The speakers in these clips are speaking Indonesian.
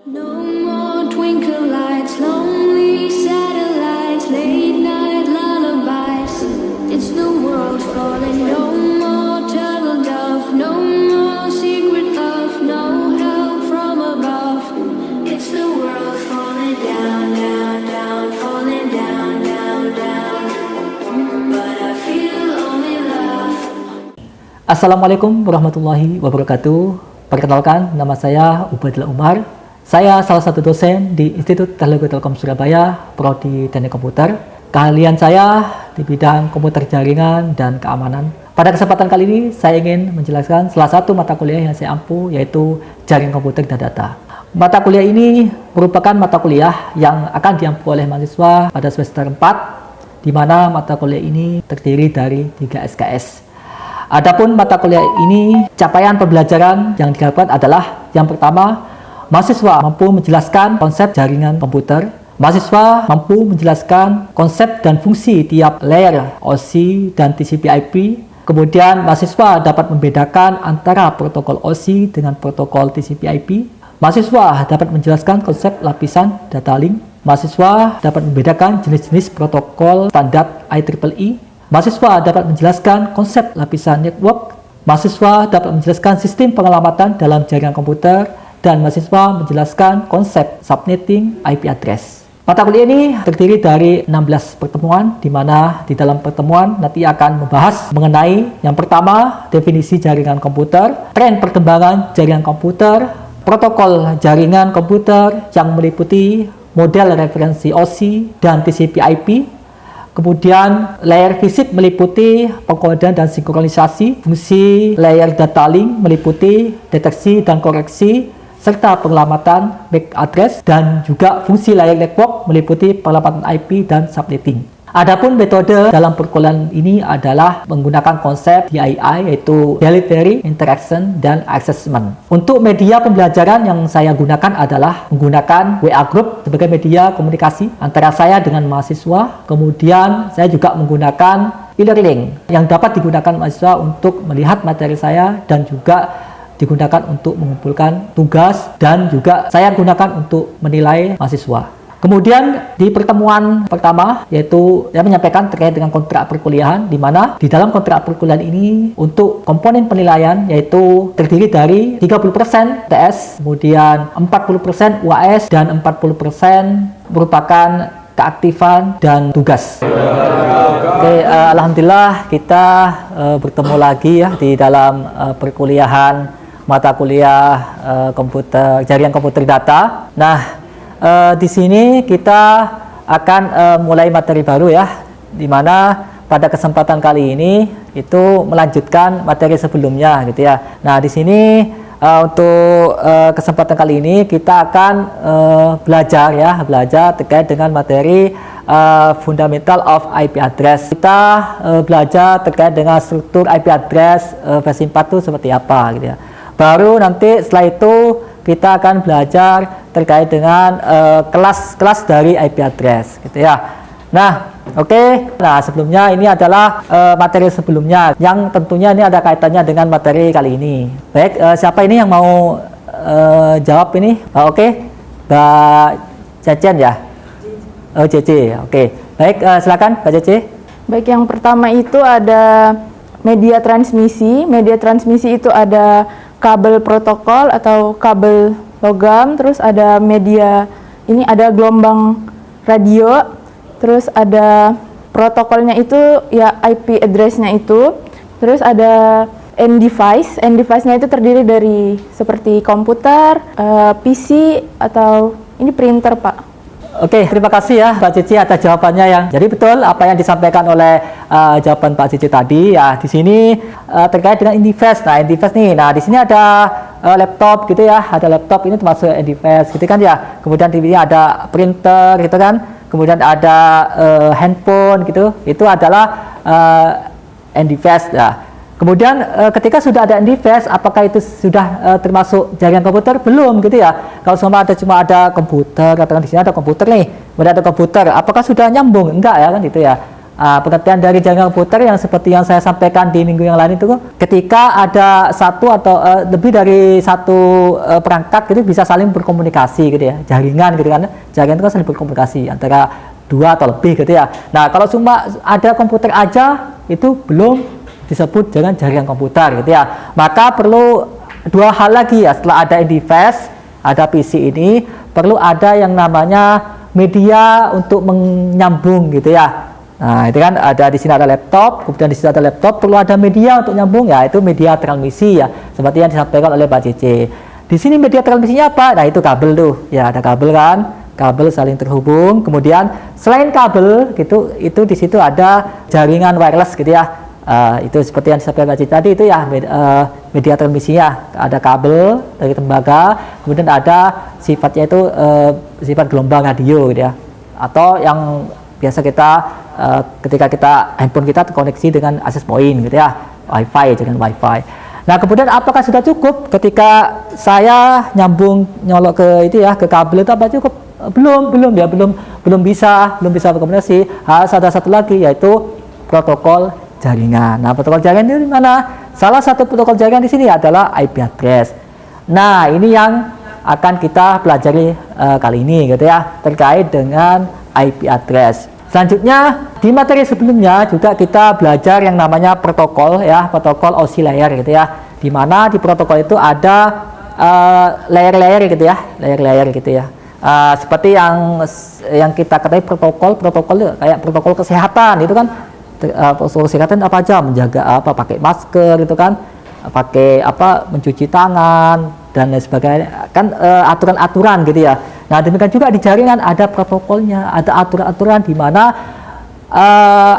No more twinkle lights, lonely satellites, late night lullabies. It's the world falling. No more turtle dove, no more secret love, no help from above. It's the world falling down, down, down, falling down, down, down. But I feel only love. Assalamualaikum warahmatullahi wabarakatuh. Perkenalkan, nama saya Ubaidillah Umar. Saya salah satu dosen di Institut Teknologi Telkom Surabaya, Prodi Teknik Komputer. Keahlian saya di bidang komputer jaringan dan keamanan. Pada kesempatan kali ini, saya ingin menjelaskan salah satu mata kuliah yang saya ampu, yaitu Jaringan Komputer dan Data. Mata kuliah ini merupakan mata kuliah yang akan diampu oleh mahasiswa pada semester 4, di mana mata kuliah ini terdiri dari 3 SKS. Adapun mata kuliah ini, capaian pembelajaran yang diharapkan adalah yang pertama, mahasiswa mampu menjelaskan konsep jaringan komputer. Mahasiswa mampu menjelaskan konsep dan fungsi tiap layer OC dan TCP/IP. Kemudian mahasiswa dapat membedakan antara protokol OC dengan protokol TCP/IP. Mahasiswa dapat menjelaskan konsep lapisan data link. Mahasiswa dapat membedakan jenis-jenis protokol standar IEEE. Mahasiswa dapat menjelaskan konsep lapisan network. Mahasiswa dapat menjelaskan sistem pengelamatan dalam jaringan komputer. Dan mahasiswa menjelaskan konsep subnetting IP address. Mata kuliah ini terdiri dari 16 pertemuan, di mana di dalam pertemuan nanti akan membahas mengenai yang pertama, definisi jaringan komputer, tren perkembangan jaringan komputer, protokol jaringan komputer yang meliputi model referensi OC dan TCP/IP. Kemudian layer fisik meliputi pengkodean dan sinkronisasi, fungsi layer data link meliputi deteksi dan koreksi, serta penyelamatan MAC address, dan juga fungsi layer network meliputi penyelamatan IP dan subnetting. Adapun metode dalam perkuliahan ini adalah menggunakan konsep DII, yaitu Delivery, Interaction, dan Assessment. Untuk media pembelajaran yang saya gunakan adalah menggunakan WA Group sebagai media komunikasi antara saya dengan mahasiswa. Kemudian saya juga menggunakan e-learning yang dapat digunakan mahasiswa untuk melihat materi saya dan juga digunakan untuk mengumpulkan tugas, dan juga saya gunakan untuk menilai mahasiswa. Kemudian di pertemuan pertama, yaitu saya menyampaikan terkait dengan kontrak perkuliahan, di mana di dalam kontrak perkuliahan ini untuk komponen penilaian yaitu terdiri dari 30% TS, kemudian 40% UAS, dan 40% merupakan keaktifan dan tugas. Oke, alhamdulillah kita bertemu lagi ya di dalam perkuliahan mata kuliah komputer jaringan komputer data. Nah, di sini kita akan mulai materi baru ya, di mana pada kesempatan kali ini itu melanjutkan materi sebelumnya gitu ya. Nah, di sini untuk kesempatan kali ini kita akan belajar terkait dengan materi Fundamental of IP Address. Kita belajar terkait dengan struktur IP address versi 4 itu seperti apa gitu ya. Baru nanti setelah itu kita akan belajar terkait dengan kelas-kelas dari IP address gitu ya. Nah, oke. Nah, sebelumnya ini adalah materi sebelumnya yang tentunya ini ada kaitannya dengan materi kali ini. Baik, siapa ini yang mau jawab ini? Oke, Mbak Cecen ya? Oh, Cece. Oke. Baik, silakan Mbak Cece. Baik, yang pertama itu ada media transmisi. Media transmisi itu ada kabel protokol atau kabel logam, terus ada media, ini ada gelombang radio, terus ada protokolnya itu ya IP address-nya itu, terus ada end device. End device-nya itu terdiri dari seperti komputer, PC, atau ini printer, Pak. Oke, terima kasih ya Mbak Cici atas jawabannya yang jadi betul apa yang disampaikan oleh jawaban Pak Cici tadi ya. Di sini terkait dengan device. Nah, device nih. Nah, di sini ada laptop gitu ya. Ada laptop, ini termasuk device gitu kan ya. Kemudian di sini ada printer gitu kan. Kemudian ada handphone gitu. Itu adalah device ya. Kemudian ketika sudah ada device, apakah itu sudah termasuk jaringan komputer? Belum gitu ya. Kalau cuma ada komputer, katakan di sini ada komputer nih, kemudian ada komputer, apakah sudah nyambung? Enggak ya kan gitu ya. Pengertian dari jaringan komputer yang seperti yang saya sampaikan di minggu yang lain itu, ketika ada satu atau lebih dari satu perangkat gitu bisa saling berkomunikasi gitu ya, jaringan gitu kan, jaringan itu kan saling berkomunikasi antara dua atau lebih gitu ya. Nah kalau cuma ada komputer aja itu belum disebut dengan jaringan komputer gitu ya. Maka perlu dua hal lagi ya, setelah ada device, ada PC ini, perlu ada yang namanya media untuk menyambung gitu ya. Nah itu kan ada di sini ada laptop, kemudian di sini ada laptop, perlu ada media untuk nyambung ya, itu media transmisi ya, seperti yang disampaikan oleh Pak Cici. Di sini media transmisinya apa? Nah itu kabel tuh ya, ada kabel kan, kabel saling terhubung. Kemudian selain kabel gitu, itu di situ ada jaringan wireless gitu ya. Itu seperti yang disampaikan tadi itu ya, media transmisinya ada kabel dari tembaga, kemudian ada sifatnya itu sifat gelombang radio gitu ya, atau yang biasa kita ketika kita handphone kita terkoneksi dengan access point gitu ya, wifi, dengan wifi. Nah kemudian apakah sudah cukup ketika saya nyolok ke itu ya, ke kabel itu apa cukup? Belum bisa berkomunikasi. Harus ada satu lagi, yaitu protokol jaringan. Nah, protokol jaringan itu di mana? Salah satu protokol jaringan di sini adalah IP address. Nah, ini yang akan kita pelajari kali ini gitu ya, terkait dengan IP address. Selanjutnya di materi sebelumnya juga kita belajar yang namanya protokol ya, protokol OSI layer gitu ya. Di mana di protokol itu ada layer-layer gitu ya, layer-layer gitu ya. Seperti yang kita ketahui protokol kayak protokol kesehatan itu kan. Protokol kesehatan apa aja, menjaga apa, pakai masker gitu kan, pakai apa, mencuci tangan dan lain sebagainya kan, aturan-aturan gitu ya. Nah demikian juga di jaringan ada protokolnya, ada aturan-aturan di mana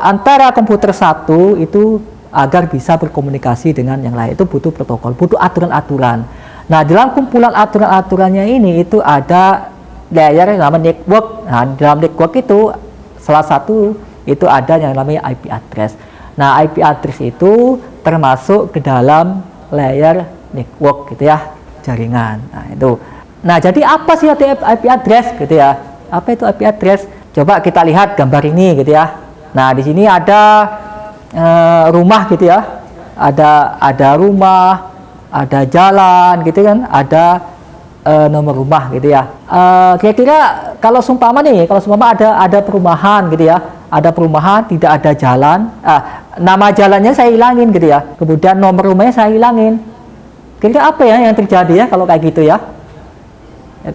antara komputer satu itu agar bisa berkomunikasi dengan yang lain itu butuh protokol, butuh aturan-aturan. Nah dalam kumpulan aturan-aturannya ini itu ada layer yang namanya network. Nah dalam network itu salah satu itu ada yang namanya IP address. Nah, IP address itu termasuk ke dalam layer network gitu ya, jaringan. Nah, itu. Nah, jadi apa sih IP address gitu ya? Apa itu IP address? Coba kita lihat gambar ini gitu ya. Nah, di sini ada rumah gitu ya. Ada rumah, ada jalan gitu kan, ada nomor rumah gitu ya. Kira-kira kalau seumpama ada perumahan gitu ya, ada perumahan tidak ada jalan, nama jalannya saya hilangin gitu ya, kemudian nomor rumahnya saya hilangin, kira-kira apa ya yang terjadi ya kalau kayak gitu ya?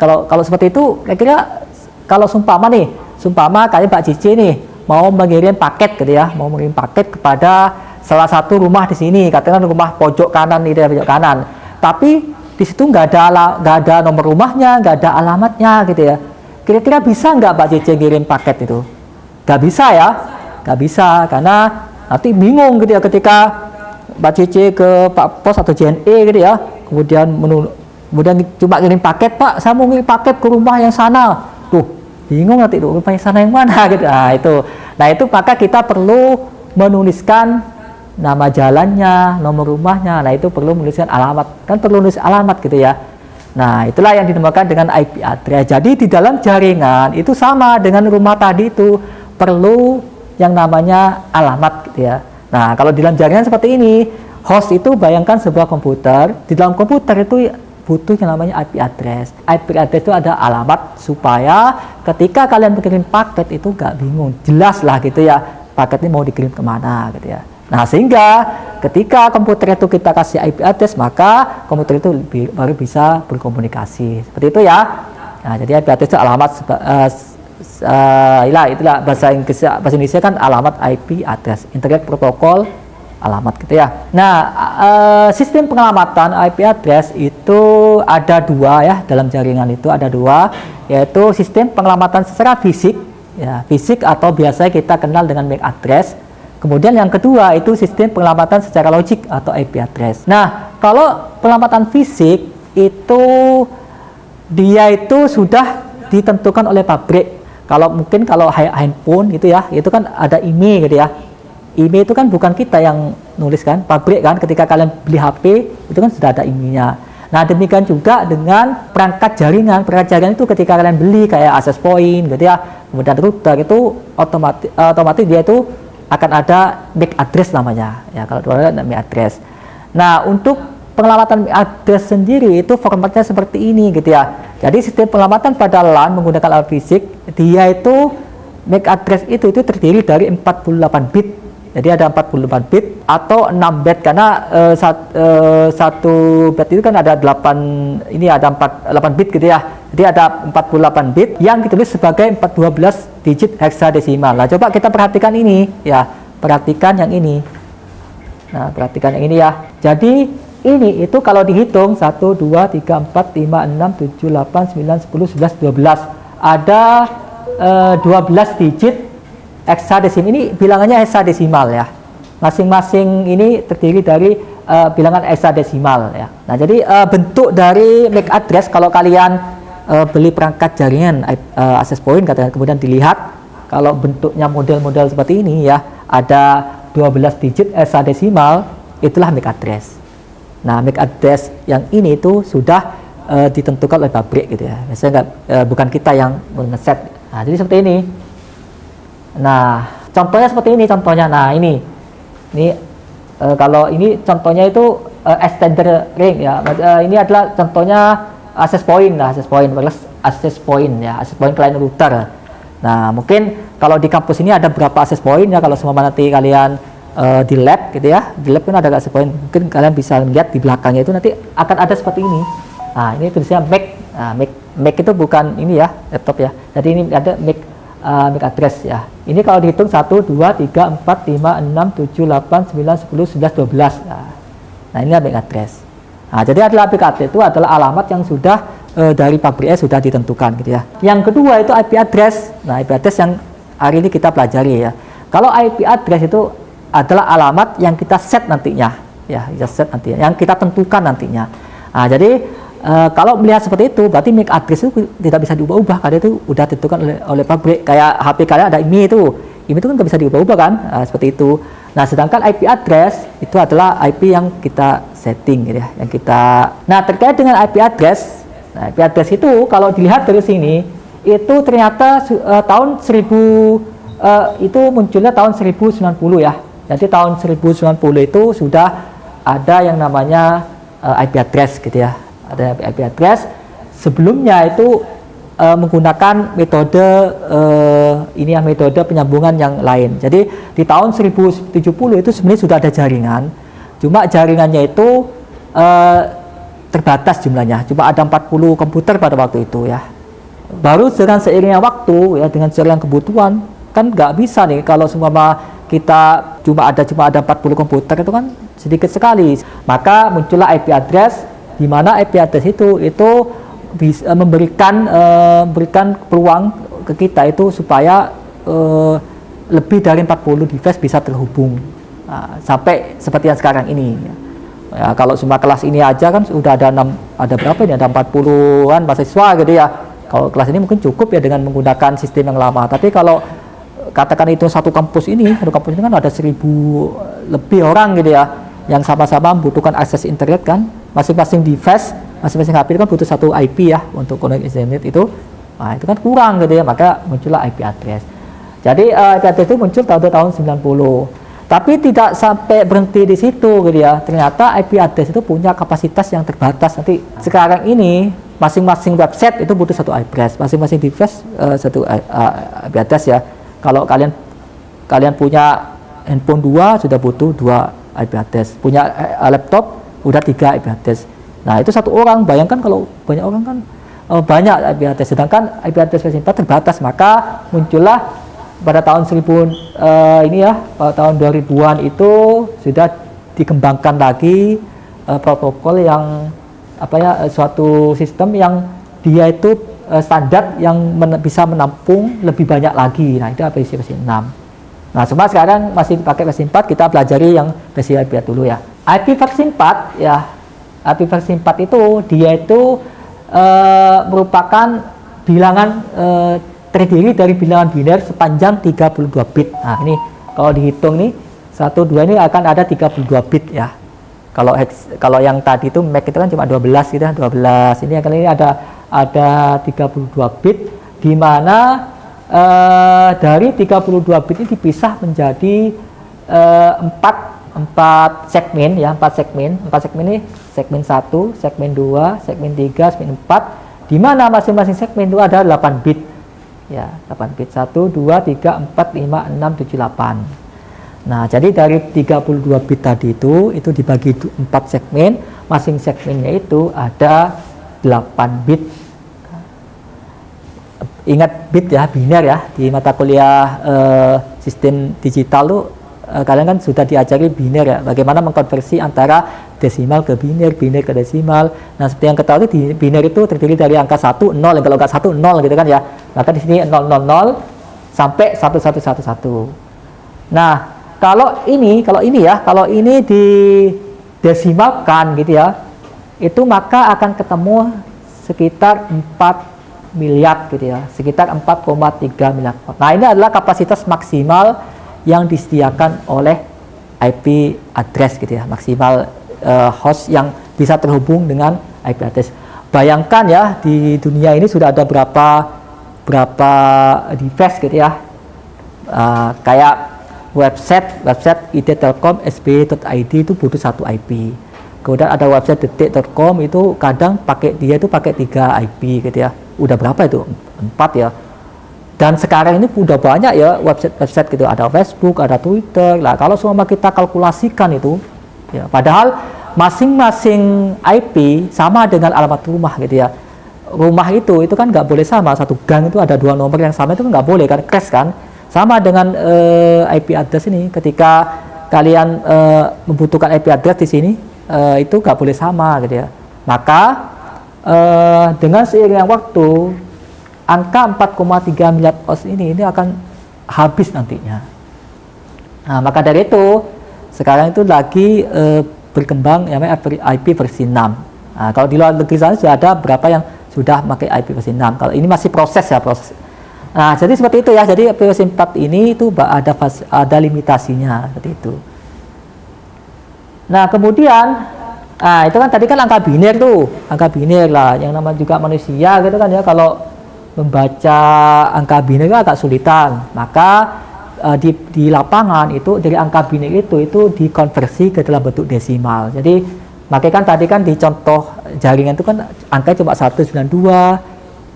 Kalau seperti itu, kira-kira kalau seumpama kayak Mbak Cici nih mau mengirim paket gitu ya, mau mengirim paket kepada salah satu rumah di sini, katakan rumah pojok kanan ini, pojok kanan, tapi di situ nggak ada nomor rumahnya, nggak ada alamatnya gitu ya. Kira-kira bisa nggak Mbak Cici ngirim paket itu? Nggak bisa ya, nggak bisa, karena nanti bingung gitu ya ketika Mbak Cici ke Pak Pos atau JNE gitu ya, kemudian cuma ngirim paket, Pak saya mau ngirim paket ke rumah yang sana, tuh bingung nanti rumah yang sana yang mana gitu. Nah itu maka kita perlu menuliskan nama jalannya, nomor rumahnya. Nah itu perlu menuliskan alamat, kan perlu nulis alamat gitu ya. Nah itulah yang dinamakan dengan IP address. Jadi di dalam jaringan itu sama dengan rumah tadi itu perlu yang namanya alamat gitu ya. Nah kalau di dalam jaringan seperti ini, host itu bayangkan sebuah komputer, di dalam komputer itu butuh yang namanya IP address. IP address itu ada alamat supaya ketika kalian mengirim paket itu gak bingung, jelas lah gitu ya, paket ini mau dikirim kemana gitu ya. Nah sehingga ketika komputer itu kita kasih IP address, maka komputer itu baru bisa berkomunikasi seperti itu ya. Nah jadi IP address itu alamat, itulah bahasa Indonesia kan alamat IP address, Internet Protocol alamat gitu ya. Nah sistem pengelamatan IP address itu ada dua ya, dalam jaringan itu ada dua, yaitu sistem pengelamatan secara fisik ya, fisik atau biasa kita kenal dengan MAC address. Kemudian yang kedua itu sistem pengelamatan secara logik atau IP address. Nah kalau pengelamatan fisik itu dia itu sudah ditentukan oleh pabrik. Mungkin kalau handphone gitu ya, itu kan ada IMEI gitu ya. IMEI itu kan bukan kita yang nulis kan, pabrik kan, ketika kalian beli HP itu kan sudah ada IMEI-nya. Nah demikian juga dengan perangkat jaringan itu ketika kalian beli kayak access point gitu ya, kemudian router itu otomatis dia itu akan ada MAC address namanya. Ya, kalau ada MAC address. Nah, untuk penyelamatan MAC address sendiri itu formatnya seperti ini gitu ya. Jadi sistem penyelamatan pada LAN menggunakan alat fisik, dia itu MAC address itu terdiri dari 48 bit. Jadi ada 48 bit atau 6 bit karena satu bit itu kan ada 8 bit gitu ya. Jadi ada 48 bit yang ditulis sebagai 412 digit heksadesimal. Nah, coba kita perhatikan ini ya. Perhatikan yang ini. Nah, perhatikan yang ini ya. Jadi ini itu kalau dihitung 1 2 3 4 5 6 7 8 9 10 11 12 ada 12 digit heksadesimal. Ini bilangannya heksadesimal ya. Masing-masing ini terdiri dari bilangan heksadesimal ya. Nah, jadi bentuk dari MAC address kalau kalian beli perangkat jaringan access point kemudian dilihat kalau bentuknya model-model seperti ini ya, ada 12 digit heksadesimal, itulah MAC address. Nah, MAC address yang ini itu sudah ditentukan oleh pabrik gitu ya. Biasanya bukan kita yang ngeset. Nah, jadi seperti ini. Nah, contohnya seperti ini contohnya. Nah, ini kalau ini contohnya itu extender ring ya. Ini adalah contohnya access point lah, access point ya, access point client router. Nah, mungkin kalau di kampus ini ada berapa access point ya, kalau semua nanti kalian di lab gitu ya, di lab kan ada access point, mungkin kalian bisa lihat di belakangnya itu nanti akan ada seperti ini. Nah, ini tulisnya MAC. Nah, MAC itu bukan ini ya, laptop ya. Jadi ini ada MAC address ya. Ini kalau dihitung 1 2 3 4 5 6 7 8 9 10 11 12. Nah, ini MAC address. Nah, jadi adalah MAC address itu adalah alamat yang sudah dari pabriknya sudah ditentukan gitu ya. Yang kedua itu IP address. Nah, IP address yang hari ini kita pelajari ya. Kalau IP address itu adalah alamat yang kita set nantinya ya, yang kita tentukan nantinya. Nah, jadi kalau melihat seperti itu, berarti MAC address itu tidak bisa diubah-ubah karena itu sudah ditentukan oleh pabrik. Kayak HP kalian ada IMEI itu kan nggak bisa diubah-ubah kan, seperti itu. Nah, sedangkan IP address itu adalah IP yang kita setting gitu ya, yang kita. Nah, terkait dengan IP address, IP address itu kalau dilihat dari sini itu ternyata tahun 1000 itu munculnya tahun 1090 ya. Jadi tahun 1090 itu sudah ada yang namanya IP address gitu ya. Ada IP address. Sebelumnya itu menggunakan metode metode penyambungan yang lain. Jadi di tahun 1070 itu sebenarnya sudah ada jaringan. Cuma jaringannya itu terbatas jumlahnya. Cuma ada 40 komputer pada waktu itu ya. Baru dengan seiringnya waktu ya, dengan seiring kebutuhan kan nggak bisa nih kalau semua kita cuma ada 40 komputer itu kan sedikit sekali. Maka muncullah IP address, di mana IP address itu bisa memberikan peluang ke kita itu supaya lebih dari 40 device bisa terhubung sampai seperti yang sekarang ini ya. Kalau semua kelas ini aja kan sudah ada berapa ini, ada 40-an mahasiswa gitu ya. Kalau kelas ini mungkin cukup ya dengan menggunakan sistem yang lama, tapi kalau katakan itu satu kampus ini kan ada 1000 lebih orang gitu ya, yang sama-sama membutuhkan akses internet kan, masing-masing device, masing-masing HP itu kan butuh satu IP ya untuk connect internet itu. Nah, itu kan kurang gitu ya, maka muncullah IP address. Jadi IP address itu muncul tahun 90. Tapi tidak sampai berhenti di situ gitu ya. Ternyata IP address itu punya kapasitas yang terbatas. Nanti sekarang ini masing-masing website itu butuh satu IP address, masing-masing device satu IP address ya. Kalau kalian punya handphone 2 sudah butuh 2 IP address, punya laptop udah 3 IP address. Nah, itu satu orang, bayangkan kalau banyak orang kan banyak IP address, sedangkan IP address versi 4 terbatas. Maka muncullah pada tahun pada tahun 2000-an itu sudah dikembangkan lagi protokol yang suatu sistem yang dia itu standar yang bisa menampung lebih banyak lagi. Nah, itu versi 6. Nah, semua sekarang masih pakai versi 4, kita pelajari yang versi IP dulu ya. IP versi 4 ya. IP versi 4 itu dia itu merupakan bilangan terdiri dari bilangan biner sepanjang 32 bit. Nah, ini kalau dihitung nih 1 2 ini akan ada 32 bit ya. Kalau yang tadi itu MAC itu kan cuma 12 gitu, 12. Ini kali ini ada 32 bit, di mana dari 32 bit ini dipisah menjadi 4 segmen ya, 4 segmen ini segmen 1, segmen 2, segmen 3, segmen 4, di mana masing-masing segmen itu ada 8 bit ya, 8 bit 1, 2, 3, 4, 5, 6, 7, 8. Nah, jadi dari 32 bit tadi itu dibagi 4 segmen, masing segmennya itu ada 8 bit. Ingat bit ya, biner ya, di mata kuliah sistem digital tuh kalian kan sudah diajari biner ya, bagaimana mengkonversi antara desimal ke biner, biner ke desimal. Nah, seperti yang ketahui di biner itu terdiri dari angka 1, 0, kalau angka 1, 0 gitu kan ya. Maka di sini 000 sampai 1111. Nah, kalau ini di desimalkan gitu ya, itu maka akan ketemu sekitar 4 miliar gitu ya, sekitar 4,3 miliar. Nah, ini adalah kapasitas maksimal yang disediakan oleh IP address gitu ya, maksimal host yang bisa terhubung dengan IP address. Bayangkan ya, di dunia ini sudah ada berapa device gitu ya, kayak website IT Telkom sby.id itu butuh 1 IP. Kemudian ada website detik.com itu kadang pakai 3 IP gitu ya. Udah berapa itu? 4 ya. Dan sekarang ini udah banyak ya website gitu, ada Facebook, ada Twitter. Lah kalau semua kita kalkulasikan itu ya, padahal masing-masing IP sama dengan alamat rumah gitu ya. Rumah itu kan nggak boleh sama, satu gang itu ada 2 nomor yang sama, itu kan nggak boleh kan, crash kan. Sama dengan IP address ini, ketika kalian membutuhkan IP address di sini itu nggak boleh sama gitu ya. Maka dengan seiringnya waktu, angka 4,3 miliar host ini akan habis nantinya. Nah, maka dari itu sekarang itu lagi berkembang yang namanya IP versi 6. Nah, kalau di luar negeri sana sudah ada berapa yang sudah pakai IP versi 6. Kalau ini masih proses. Nah, jadi seperti itu ya. Jadi IP versi 4 ini itu ada limitasinya seperti itu. Nah, kemudian itu kan tadi kan angka biner lah, yang namanya juga manusia gitu kan ya, kalau membaca angka biner itu agak sulitan. Maka di lapangan itu dari angka biner itu dikonversi ke dalam bentuk desimal. Jadi makanya kan tadi kan di contoh jaringan itu kan angka cuma 192,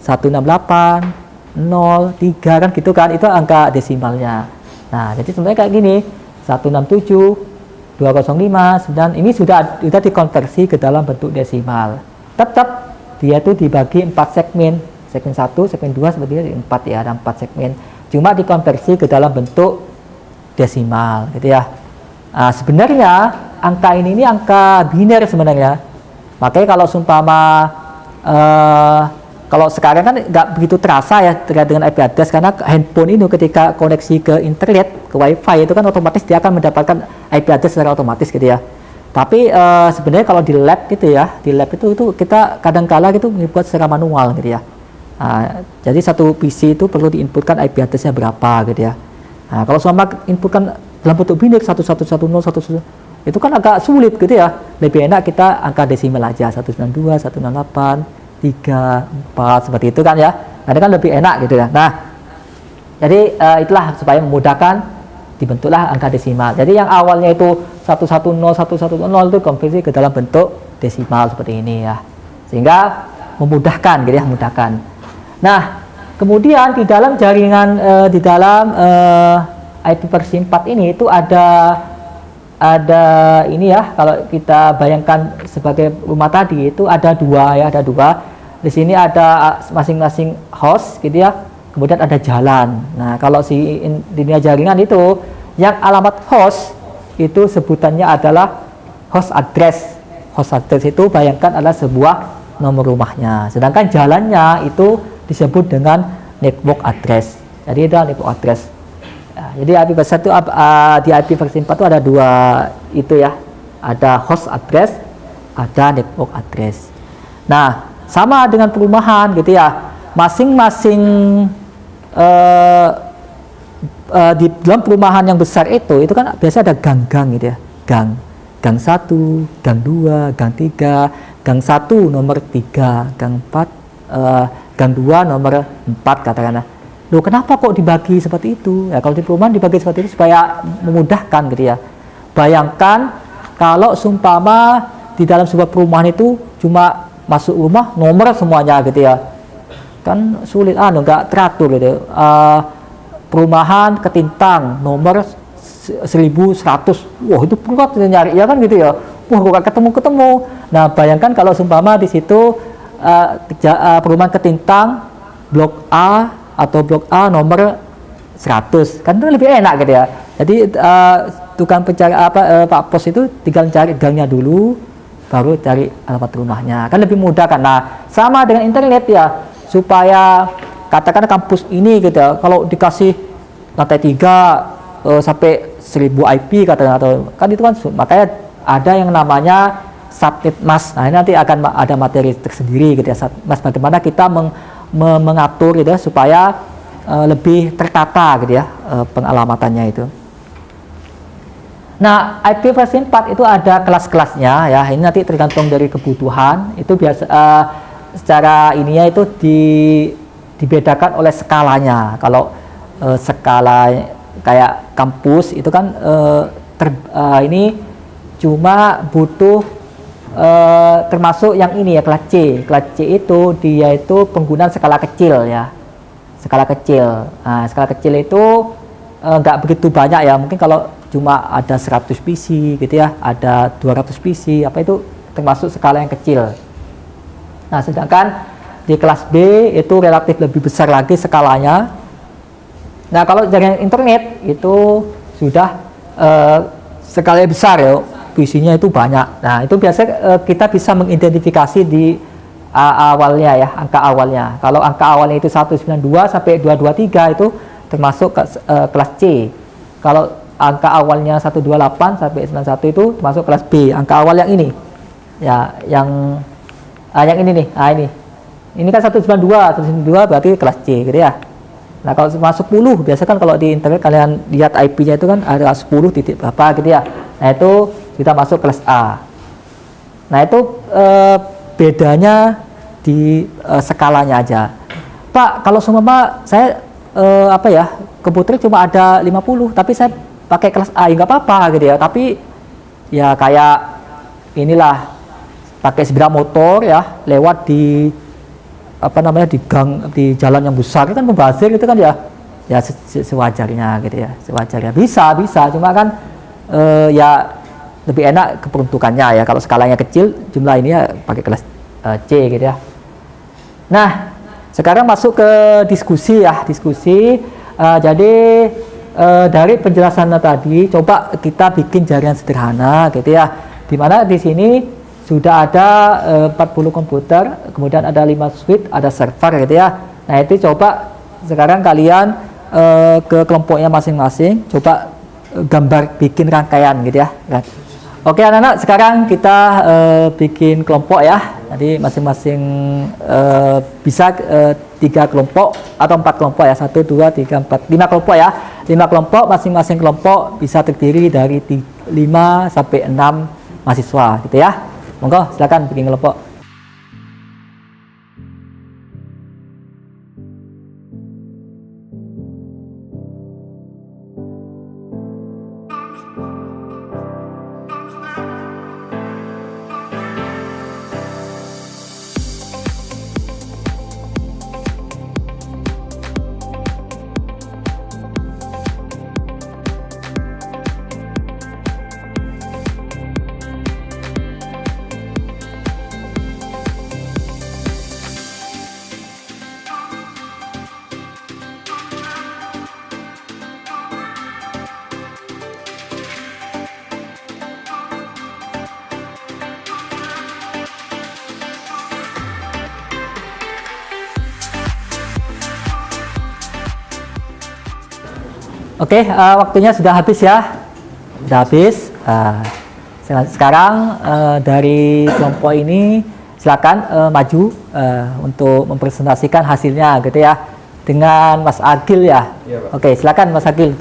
168, 0, 3 kan gitu kan, itu angka desimalnya. Nah, jadi sebenarnya kayak gini, 167, 205, 9, ini sudah dikonversi ke dalam bentuk desimal. Tetap dia itu dibagi 4 segmen 1, segmen 2 seperti 4 ya, ada 4 segmen. Cuma dikonversi ke dalam bentuk desimal gitu ya. Nah, sebenarnya angka ini angka biner sebenarnya. Makanya kalau sumpama kalau sekarang kan nggak begitu terasa ya terkait dengan IP address, karena handphone ini ketika koneksi ke internet, ke wifi itu kan otomatis dia akan mendapatkan IP address secara otomatis gitu ya. Tapi sebenarnya kalau di lab gitu ya, di lab itu kita kadang-kala gitu membuat secara manual gitu ya. Jadi satu PC itu perlu diinputkan IP addressnya berapa gitu ya. Nah, kalau sama inputkan dalam bentuk biner 1110 itu kan agak sulit gitu ya. Lebih enak kita angka desimal aja, 192, 168, 3, 4 seperti itu kan ya. Nah, kan lebih enak gitu ya. Nah, jadi itulah supaya memudahkan dibentuklah angka desimal. Jadi yang awalnya itu 110, 110 itu konversi ke dalam bentuk desimal seperti ini ya. Sehingga memudahkan gitu ya, memudahkan. Nah, kemudian di dalam jaringan di dalam IP versi 4 ini itu ada ini ya, kalau kita bayangkan sebagai rumah tadi itu ada 2 ya, ada 2. Di sini ada masing-masing host gitu ya, kemudian ada jalan. Nah, kalau di dunia jaringan itu yang alamat host itu sebutannya adalah host address. Host address itu bayangkan adalah sebuah nomor rumahnya. Sedangkan jalannya itu disebut dengan network address. Jadi ada network address. Nah, jadi IP versi itu di IP versi 4 itu ada 2 itu ya. Ada host address, ada network address. Nah, sama dengan perumahan gitu ya. Masing-masing di dalam perumahan yang besar itu kan biasa ada gang-gang gitu ya. Gang 1, gang 2, gang 3, gang 1 nomor 3, gang 4, gang 2 nomor 4 katakanlah. Loh, kenapa kok dibagi seperti itu? Ya, kalau di perumahan dibagi seperti itu supaya memudahkan gitu ya. Bayangkan kalau sumpama di dalam sebuah perumahan itu cuma masuk rumah nomor semuanya gitu ya, kan sulit, nggak teratur gitu. Perumahan Ketintang nomor 1100, wah itu berat nyari ya kan gitu ya, wah kok ketemu. Nah bayangkan kalau sumpama di situ perumahan Ketintang blok A atau blok A nomor 100, kan itu lebih enak gitu ya. Jadi tukang pencari Pak Pos itu tinggal cari gangnya dulu, baru cari alamat rumahnya, kan lebih mudah kan. Nah sama dengan internet ya, supaya katakan kampus ini gitu ya, kalau dikasih lantai 3 sampai 1000 IP katanya, atau kan itu kan makanya ada yang namanya subnet mas. Nah ini nanti akan ada materi tersendiri gitu ya, mas, bagaimana kita mengatur gitu ya, supaya lebih tertata gitu ya pengalamatannya itu. Nah IP versi 4 itu ada kelas-kelasnya ya, ini nanti tergantung dari kebutuhan. Itu biasa secara ininya itu dibedakan oleh skalanya. Kalau skala kayak kampus itu kan ini cuma butuh termasuk yang ini ya, kelas C. Kelas C itu dia itu penggunaan skala kecil ya, skala kecil. Nah, skala kecil itu nggak begitu banyak ya, mungkin kalau cuma ada 100 PC gitu ya, ada 200 PC, apa itu termasuk skala yang kecil. Nah sedangkan di kelas B itu relatif lebih besar lagi skalanya. Nah kalau jaringan internet itu sudah skala besar ya, PC-nya itu banyak. Nah itu biasanya kita bisa mengidentifikasi di awalnya ya, angka awalnya. Kalau angka awalnya itu 192 sampai 223 itu termasuk kelas C. Kalau angka awalnya 128 sampai 91 itu termasuk kelas B, angka awal yang ini ya, yang ini nih. Nah ini kan 192 berarti kelas C gitu ya. Nah kalau masuk 10 biasa kan kalau di internet kalian lihat IP-nya itu kan ada 10 titik berapa gitu ya. Nah itu kita masuk kelas A. Nah itu bedanya di skalanya aja. Pak, kalau seumpama saya komputer cuma ada 50 tapi saya pakai kelas A, ya nggak apa-apa gitu ya. Tapi ya kayak inilah, pakai sepeda motor ya, lewat di di gang, di jalan yang besar itu kan membazir gitu kan ya, sewajarnya gitu ya, sewajarnya bisa cuma kan ya lebih enak keperuntukannya ya, kalau skalanya kecil jumlah ini ya pakai kelas C gitu ya. Nah sekarang masuk ke diskusi ya, jadi dari penjelasannya tadi coba kita bikin jaringan sederhana gitu ya, dimana di sini sudah ada 40 komputer, kemudian ada 5 switch, ada server gitu ya. Nah itu coba sekarang kalian ke kelompoknya masing-masing, coba gambar bikin rangkaian gitu ya. Oke anak-anak, sekarang kita bikin kelompok ya. Jadi masing-masing bisa 3 kelompok atau 4 kelompok ya, 1, 2, 3, 4, 5 kelompok ya. 5 kelompok, masing-masing kelompok bisa terdiri dari 5 sampai 6 mahasiswa gitu ya. Monggo silakan bikin kelompok. Oke, waktunya sudah habis ya. Sudah habis. Sekarang dari kelompok ini silakan maju untuk mempresentasikan hasilnya gitu ya. Dengan Mas Agil ya. Iya, Pak. Oke, silakan Mas Agil.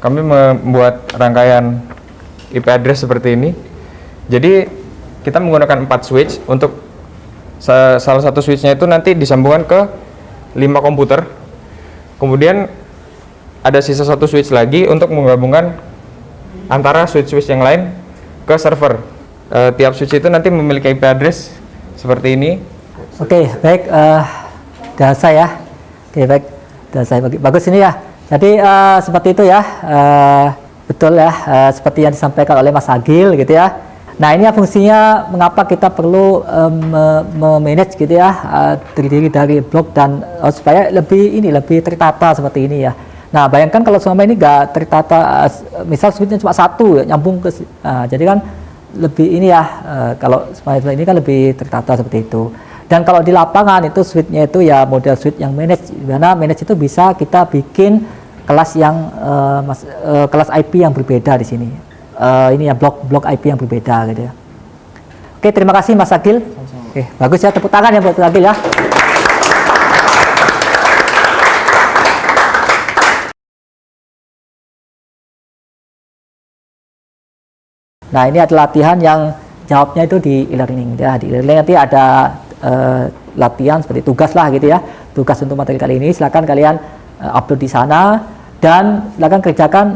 kami membuat rangkaian IP address seperti ini. Jadi kita menggunakan 4 switch untuk salah satu switchnya itu nanti disambungkan ke 5 komputer. Kemudian ada sisa satu switch lagi untuk menggabungkan antara switch-switch yang lain ke server. Tiap switch itu nanti memiliki IP address seperti ini. Oke, baik, data ya. Oke, baik, data bagus ini ya. Jadi seperti itu ya, betul ya, seperti yang disampaikan oleh Mas Agil gitu ya. Nah ini ya fungsinya mengapa kita perlu memanage gitu ya, terdiri dari blok dan supaya lebih tertata seperti ini ya. Nah bayangkan kalau selama ini nggak tertata, misal switchnya cuma satu ya, nyambung ke, jadi kan lebih ini ya, kalau seperti ini kan lebih tertata seperti itu. Dan kalau di lapangan itu switchnya itu ya model switch yang manage, dimana manage itu bisa kita bikin kelas yang kelas IP yang berbeda di sini. Ini ya blok IP yang berbeda gitu ya. Oke, terima kasih Mas Agil. Oke, bagus ya, tepuk tangan ya buat Mas Agil ya. Nah, ini adalah latihan yang jawabnya itu di e-learning ya. Di e-learning nanti ada latihan seperti tugas lah gitu ya. Tugas untuk materi kali ini silakan kalian upload di sana dan silakan kerjakan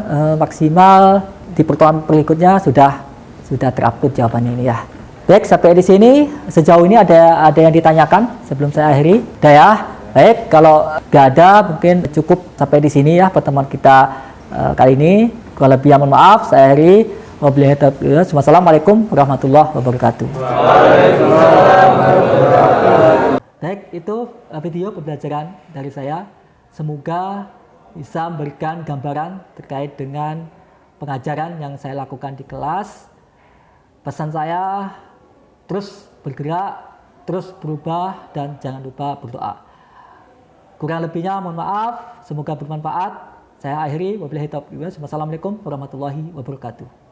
maksimal di pertemuan berikutnya sudah terupload jawabannya ini ya. Baik, sampai di sini sejauh ini ada yang ditanyakan sebelum saya akhiri. Udah ya. Baik, kalau nggak ada mungkin cukup sampai di sini ya pertemuan kita kali ini. Kalau lebih mohon maaf, saya akhiri. Wassalamualaikum warahmatullahi wabarakatuh. Baik, itu video pembelajaran dari saya. Semoga bisa memberikan gambaran terkait dengan pengajaran yang saya lakukan di kelas. Pesan saya, terus bergerak, terus berubah, dan jangan lupa berdoa. Kurang lebihnya mohon maaf, semoga bermanfaat. Saya akhiri, wabillahi taufiq. Wassalamualaikum warahmatullahi wabarakatuh.